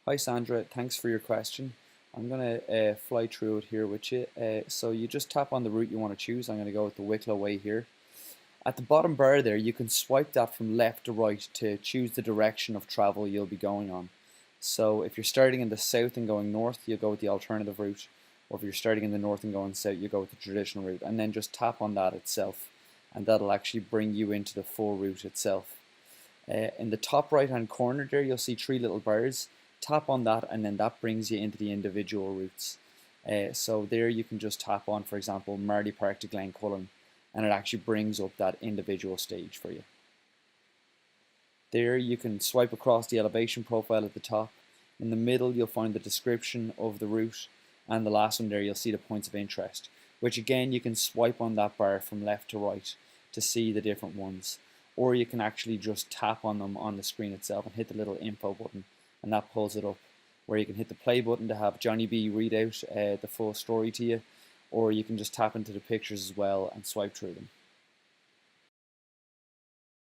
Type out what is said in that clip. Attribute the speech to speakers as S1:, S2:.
S1: Hi Sandra, thanks for your question. I'm going to fly through it here with you. So you just tap on the route you want to choose. I'm going to go with the Wicklow way here. At the bottom bar there, you can swipe that from left to right to choose the direction of travel you'll be going on. So if you're starting in the south and going north, you'll go with the alternative route. Or if you're starting in the north and going south, you go with the traditional route. And then just tap on that itself, and that'll actually bring you into the full route itself. In the top right hand corner there, you'll see three little bars. Tap on that, and then that brings you into the individual routes. So there you can just tap on, for example, Marley Park to Glencullen, and it actually brings up that individual stage for you. There you can swipe across the elevation profile at the top. In the middle you'll find the description of the route, and the last one there you'll see the points of interest, which again you can swipe on that bar from left to right to see the different ones, or you can actually just tap on them on the screen itself and hit the little info button, and that pulls it up, where you can hit the play button to have Johnny B read out the full story to you, or you can just tap into the pictures as well and swipe through them.